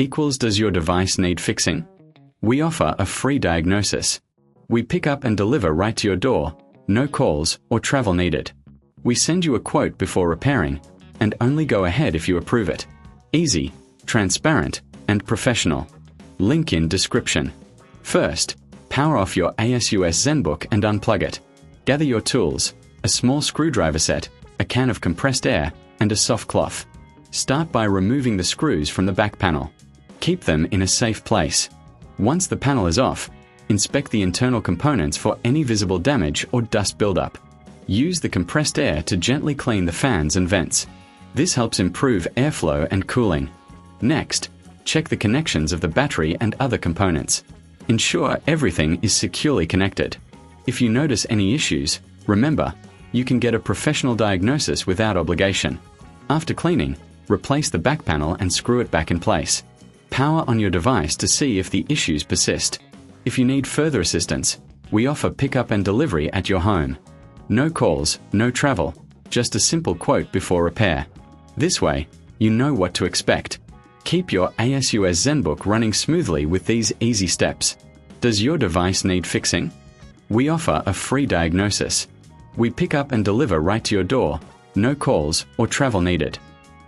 equals does your device need fixing? We offer a free diagnosis. We pick up and deliver right to your door, no calls or travel needed. We send you a quote before repairing, and only go ahead if you approve it. Easy, transparent, and professional. Link in description. First, power off your Asus ZenBook and unplug it. Gather your tools, a small screwdriver set, a can of compressed air, and a soft cloth. Start by removing the screws from the back panel. Keep them in a safe place. Once the panel is off, inspect the internal components for any visible damage or dust buildup. Use the compressed air to gently clean the fans and vents. This helps improve airflow and cooling. Next, check the connections of the battery and other components. Ensure everything is securely connected. If you notice any issues, remember, you can get a professional diagnosis without obligation. After cleaning, replace the back panel and screw it back in place. Power on your device to see if the issues persist. If you need further assistance, we offer pickup and delivery at your home. No calls, no travel, just a simple quote before repair. This way, you know what to expect. Keep your Asus ZenBook running smoothly with these easy steps. Does your device need fixing? We offer a free diagnosis. We pick up and deliver right to your door, no calls or travel needed.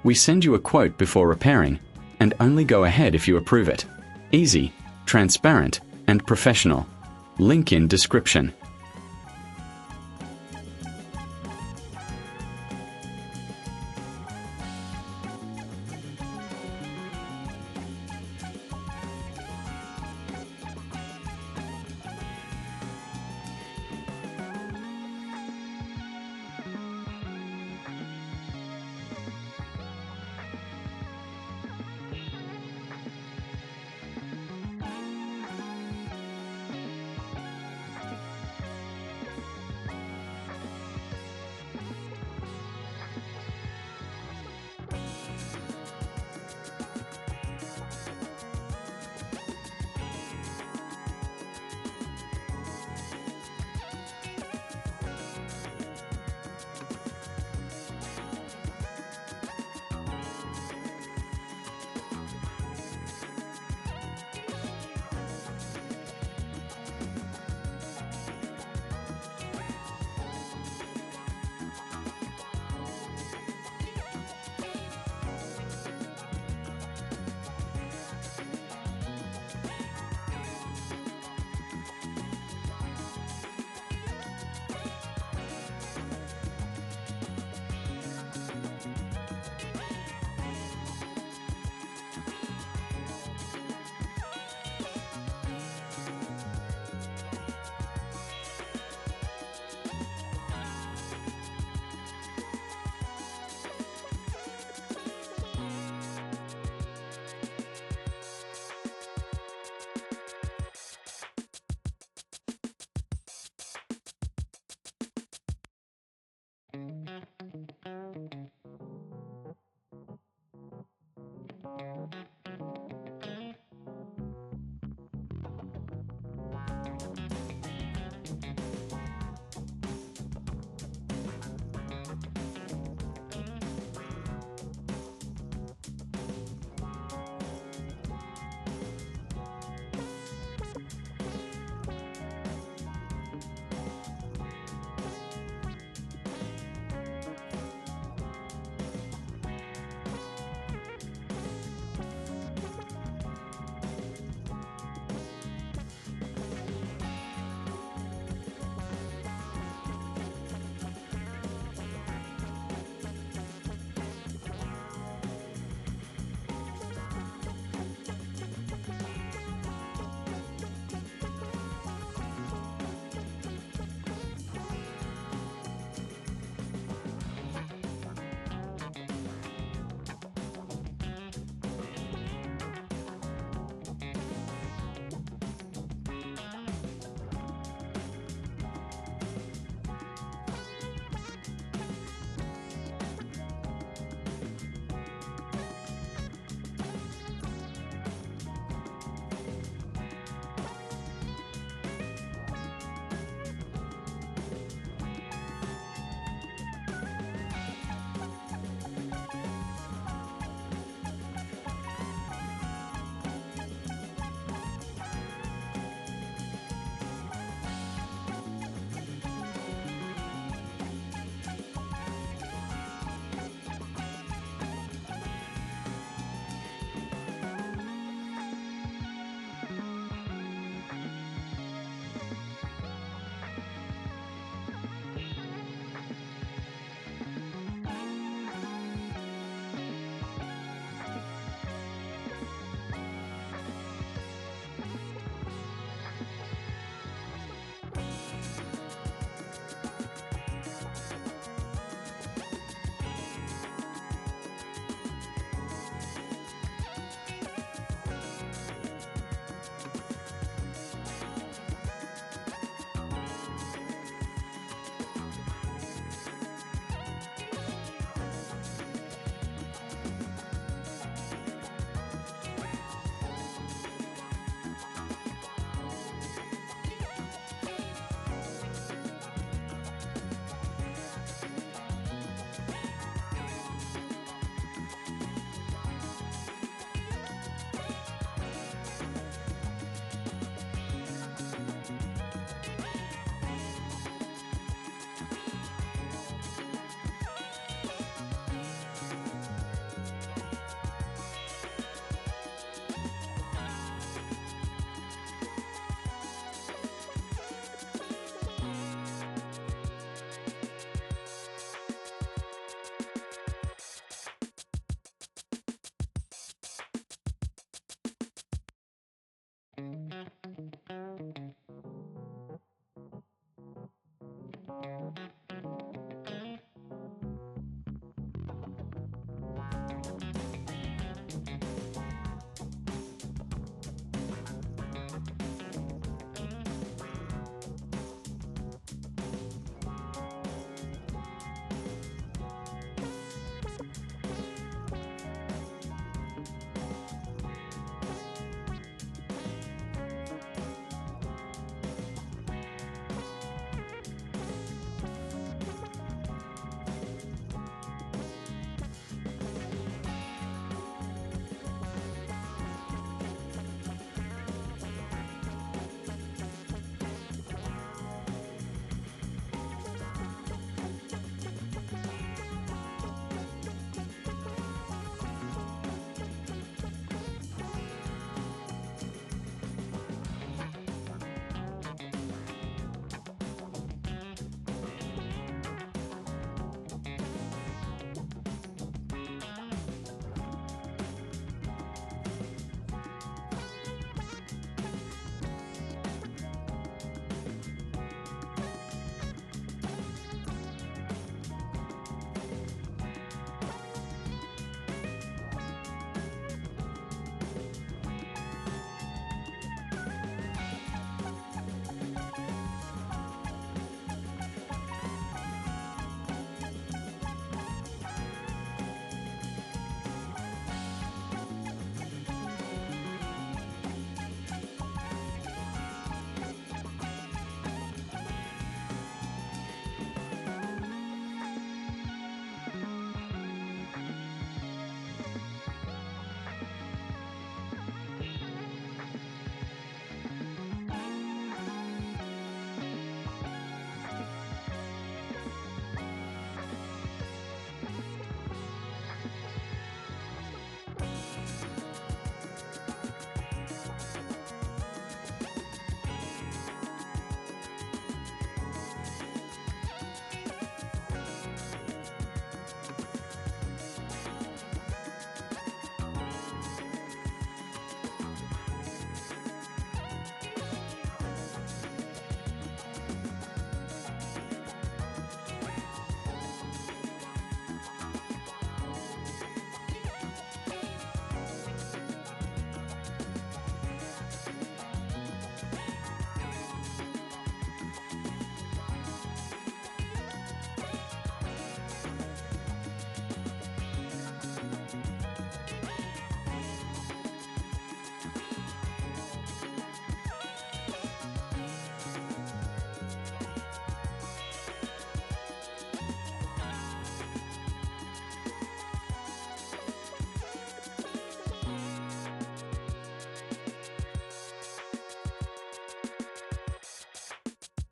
We send you a quote before repairing, and only go ahead if you approve it. Easy, transparent, and professional. Link in description.